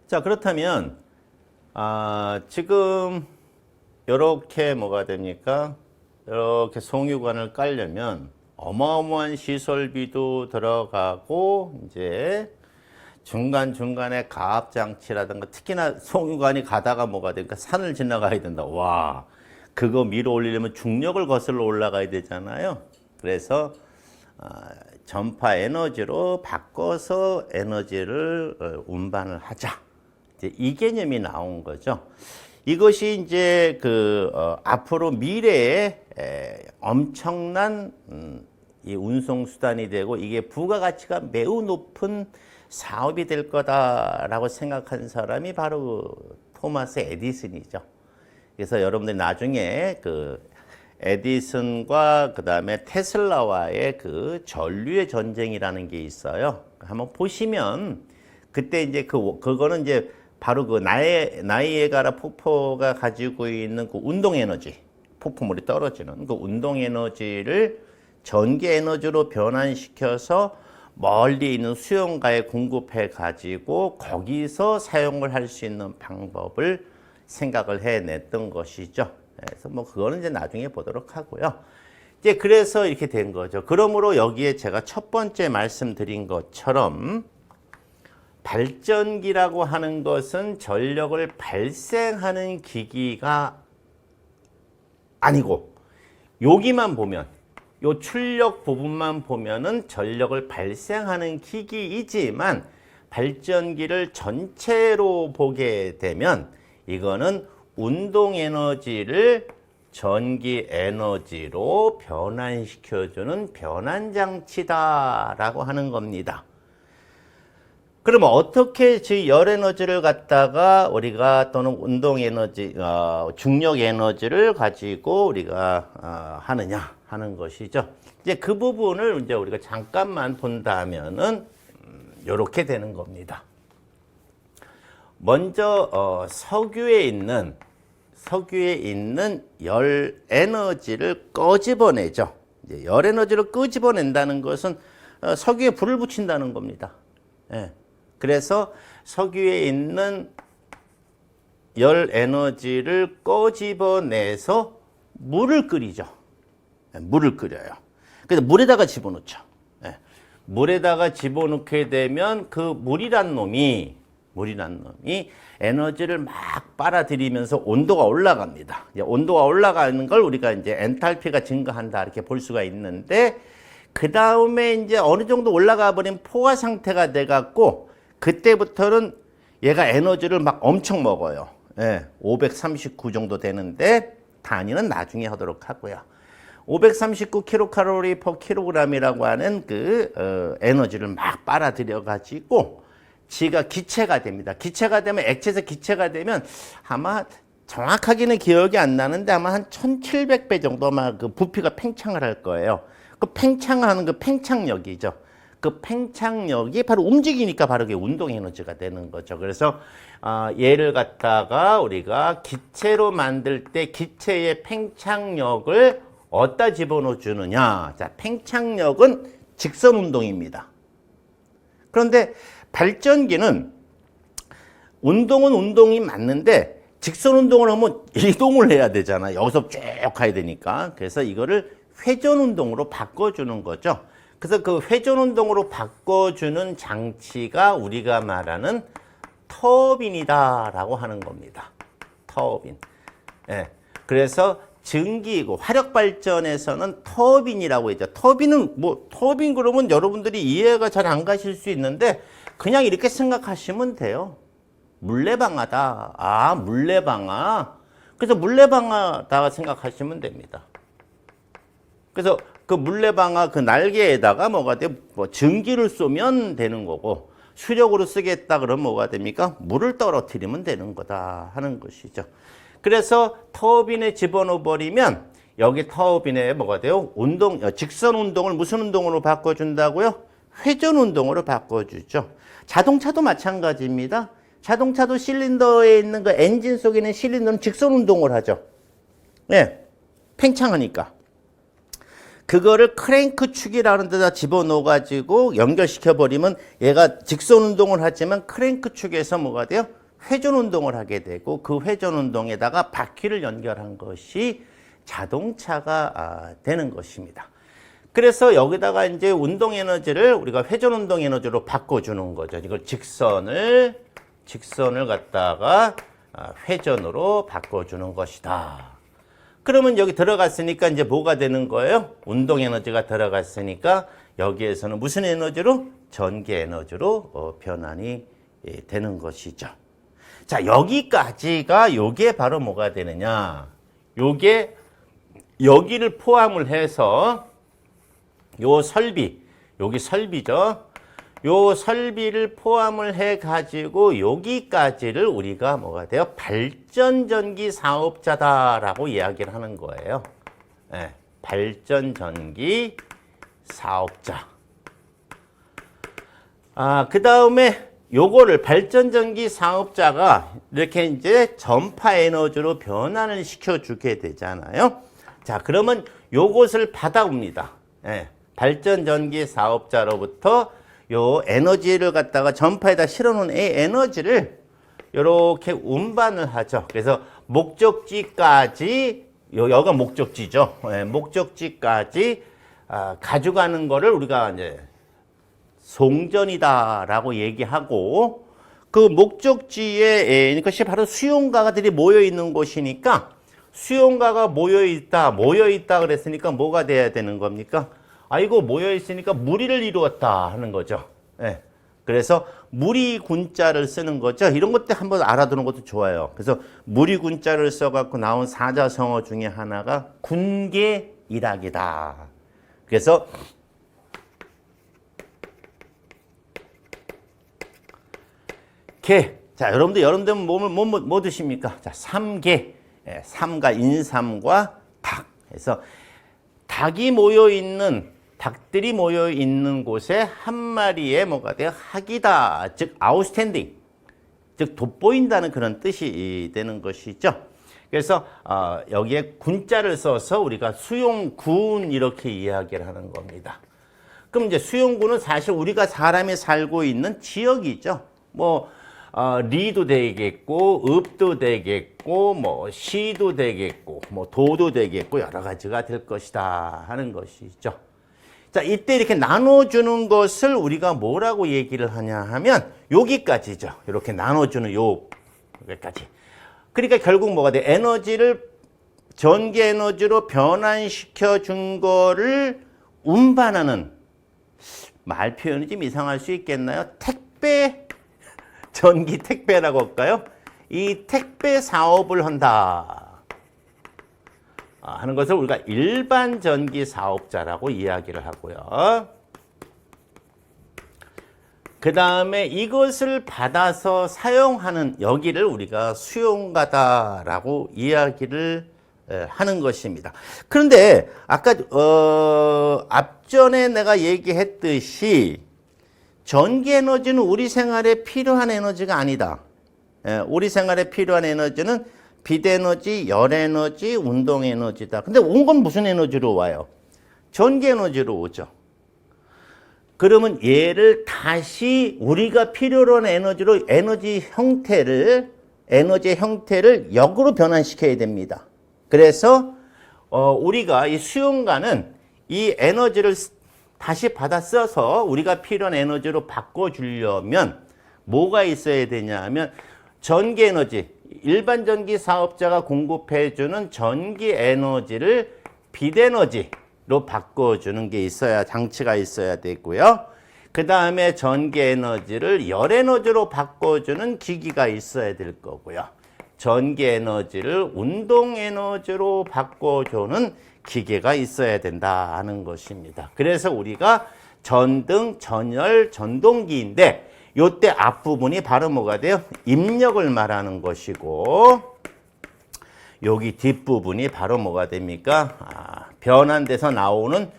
자, 그렇다면 지금 이렇게 뭐가 됩니까? 이렇게 송유관을 깔려면 어마어마한 시설비도 들어가고 이제 중간중간에 가압장치라든가 특히나 송유관이 가다가 뭐가 됩니까? 산을 지나가야 된다. 와, 그거 밀어 올리려면 중력을 거슬러 올라가야 되잖아요. 그래서 전파 에너지로 바꿔서 에너지를 운반을 하자. 이제 이 개념이 나온 거죠. 이것이 이제 앞으로 미래에 엄청난 이 운송 수단이 되고 이게 부가가치가 매우 높은 사업이 될 거다라고 생각한 사람이 바로 토마스 에디슨이죠. 그래서 여러분들이 나중에 에디슨과 그다음에 테슬라와의 전류의 전쟁이라는 게 있어요. 한번 보시면 그때 이제 그거는 이제 바로 나이아가라 폭포가 가지고 있는 운동 에너지, 폭포물이 떨어지는 운동 에너지를 전기 에너지로 변환시켜서 멀리 있는 수용가에 공급해 가지고 거기서 사용을 할 수 있는 방법을 생각을 해냈던 것이죠. 그래서 그거는 이제 나중에 보도록 하고요. 이제 그래서 이렇게 된 거죠. 그러므로 여기에 제가 첫 번째 말씀드린 것처럼 발전기라고 하는 것은 전력을 발생하는 기기가 아니고 여기만 보면 요 출력 부분만 보면은 전력을 발생하는 기기이지만 발전기를 전체로 보게 되면 이거는 운동 에너지를 전기 에너지로 변환시켜주는 변환장치다라고 하는 겁니다. 그러면 어떻게 열 에너지를 갖다가 우리가 또는 운동 에너지, 중력 에너지를 가지고 우리가 하느냐 하는 것이죠. 이제 그 부분을 이제 우리가 잠깐만 본다면은 이렇게 되는 겁니다. 먼저 석유에 있는 열 에너지를 끄집어내죠. 이제 열 에너지를 끄집어낸다는 것은 석유에 불을 붙인다는 겁니다. 예. 그래서 석유에 있는 열 에너지를 끄집어내서 물을 끓이죠. 예, 물을 끓여요. 그래서 물에다가 집어넣죠. 예. 물에다가 집어넣게 되면 그 물이란 놈이 에너지를 막 빨아들이면서 온도가 올라갑니다. 온도가 올라가는 걸 우리가 이제 엔탈피가 증가한다 이렇게 볼 수가 있는데 그 다음에 이제 어느 정도 올라가 버린 포화 상태가 돼 갖고 그때부터는 얘가 에너지를 막 엄청 먹어요. 예, 539 정도 되는데 단위는 나중에 하도록 하고요. 539 킬로칼로리 퍼 킬로그램이라고 하는 에너지를 막 빨아들여 가지고 지가 기체가 됩니다. 기체가 되면 액체에서 기체가 되면 아마 정확하게는 기억이 안 나는데 아마 한 1700배 정도 아마 부피가 팽창을 할 거예요. 그 팽창하는 팽창력이죠. 그 팽창력이 바로 움직이니까 바로 그게 운동 에너지가 되는 거죠. 그래서 얘를 갖다가 우리가 기체로 만들 때 기체의 팽창력을 어디다 집어넣어 주느냐. 자, 팽창력은 직선 운동입니다. 그런데 발전기는 운동은 운동이 맞는데 직선 운동을 하면 이동을 해야 되잖아. 여기서 쭉 가야 되니까. 그래서 이거를 회전 운동으로 바꿔주는 거죠. 그래서 그 회전 운동으로 바꿔주는 장치가 우리가 말하는 터빈이다라고 하는 겁니다. 터빈. 예. 그래서 증기이고 화력 발전에서는 터빈이라고 했죠. 터빈은 터빈 그러면 여러분들이 이해가 잘 안 가실 수 있는데 그냥 이렇게 생각하시면 돼요. 물레방아다. 물레방아. 그래서 물레방아다 생각하시면 됩니다. 그래서 그 물레방아 날개에다가 뭐가 돼? 증기를 쏘면 되는 거고 수력으로 쓰겠다 그러면 뭐가 됩니까? 물을 떨어뜨리면 되는 거다 하는 것이죠. 그래서 터빈에 집어넣어 버리면 여기 터빈에 뭐가 돼요? 직선 운동을 무슨 운동으로 바꿔준다고요? 회전 운동으로 바꿔주죠. 자동차도 마찬가지입니다. 자동차도 실린더에 있는 그 엔진 속에 있는 실린더는 직선 운동을 하죠. 네, 팽창하니까. 그거를 크랭크 축이라는 데다 집어넣어 가지고 연결시켜 버리면 얘가 직선 운동을 하지만 크랭크 축에서 뭐가 돼요? 회전 운동을 하게 되고 그 회전 운동에다가 바퀴를 연결한 것이 자동차가 되는 것입니다. 그래서 여기다가 이제 운동 에너지를 우리가 회전 운동 에너지로 바꿔주는 거죠. 이걸 직선을 갖다가 회전으로 바꿔주는 것이다. 그러면 여기 들어갔으니까 이제 뭐가 되는 거예요? 운동 에너지가 들어갔으니까 여기에서는 무슨 에너지로? 전기 에너지로 변환이 되는 것이죠. 자, 여기까지가 요게 바로 뭐가 되느냐? 요게 여기를 포함을 해서 요 설비, 여기 설비죠. 요 설비를 포함을 해 가지고 여기까지를 우리가 뭐가 돼요? 발전전기 사업자다라고 이야기를 하는 거예요. 네, 발전전기 사업자. 그 다음에 요거를 발전전기 사업자가 이렇게 이제 전파 에너지로 변환을 시켜주게 되잖아요. 자, 그러면 요것을 받아옵니다. 네, 발전전기 사업자로부터 요 에너지를 갖다가 전파에다 실어놓은 이 에너지를 이렇게 운반을 하죠. 그래서 목적지까지, 여기가 목적지죠. 네, 목적지까지 가져가는 거를 우리가 이제 송전이다라고 얘기하고, 그 목적지에 이것이 바로 수용가들이 모여 있는 곳이니까 수용가가 모여 있다 그랬으니까 뭐가 돼야 되는 겁니까? 아이고 모여 있으니까 무리를 이루었다 하는 거죠. 네. 그래서 무리군자를 쓰는 거죠. 이런 것들 한번 알아두는 것도 좋아요. 그래서 무리군자를 써갖고 나온 사자성어 중에 하나가 군계일학이다. 그래서 개. 자, 여러분들 몸을 뭐 드십니까? 자, 삼개. 예, 삼가 인삼과 닭. 그래서 닭들이 모여 있는 곳에 한 마리의 뭐가 돼요? 학이다. 즉 아웃스탠딩. 즉 돋보인다는 그런 뜻이 되는 것이죠. 그래서 여기에 군자를 써서 우리가 수용군 이렇게 이야기를 하는 겁니다. 그럼 이제 수용군은 사실 우리가 사람이 살고 있는 지역이죠. 뭐 리도 되겠고, 읍도 되겠고, 뭐 시도 되겠고, 뭐 도도 되겠고 여러 가지가 될 것이다 하는 것이죠. 자, 이때 이렇게 나눠주는 것을 우리가 뭐라고 얘기를 하냐 하면 여기까지죠. 이렇게 나눠주는 여기까지. 그러니까 결국 뭐가 돼? 전기 에너지로 변환시켜 준 거를 운반하는, 말 표현이 좀 이상할 수 있겠나요? 전기 택배라고 할까요? 이 택배 사업을 한다 하는 것을 우리가 일반 전기 사업자라고 이야기를 하고요. 그 다음에 이것을 받아서 사용하는 여기를 우리가 수용가다라고 이야기를 하는 것입니다. 그런데 아까 앞전에 내가 얘기했듯이 전기 에너지는 우리 생활에 필요한 에너지가 아니다. 우리 생활에 필요한 에너지는 빛 에너지, 열 에너지, 운동 에너지다. 근데 온 건 무슨 에너지로 와요? 전기 에너지로 오죠. 그러면 얘를 다시 우리가 필요로 하는 에너지의 형태를 역으로 변환시켜야 됩니다. 그래서 우리가 이 수용가는 이 에너지를 다시 받아 써서 우리가 필요한 에너지로 바꿔주려면 뭐가 있어야 되냐 하면 전기 에너지, 일반 전기 사업자가 공급해주는 전기 에너지를 빛 에너지로 바꿔주는 게 장치가 있어야 되고요. 그 다음에 전기 에너지를 열 에너지로 바꿔주는 기기가 있어야 될 거고요. 전기 에너지를 운동 에너지로 바꿔주는 기계가 있어야 된다 하는 것입니다. 그래서 우리가 전등, 전열, 전동기인데 요때 앞부분이 바로 뭐가 돼요? 입력을 말하는 것이고 여기 뒷부분이 바로 뭐가 됩니까? 변환돼서 나오는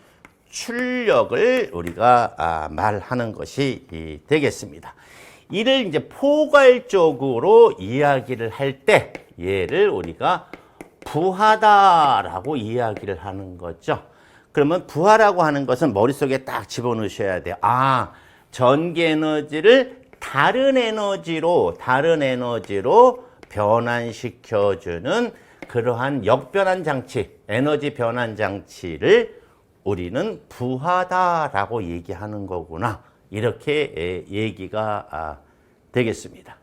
출력을 우리가 말하는 것이 되겠습니다. 이를 이제 포괄적으로 이야기를 할 때 얘를 우리가 부하다라고 이야기를 하는 거죠. 그러면 부하라고 하는 것은 머릿속에 딱 집어넣으셔야 돼요. 전기 에너지를 다른 에너지로 변환시켜주는 그러한 역변환 장치, 에너지 변환 장치를 우리는 부하다라고 얘기하는 거구나. 이렇게 얘기가 되겠습니다.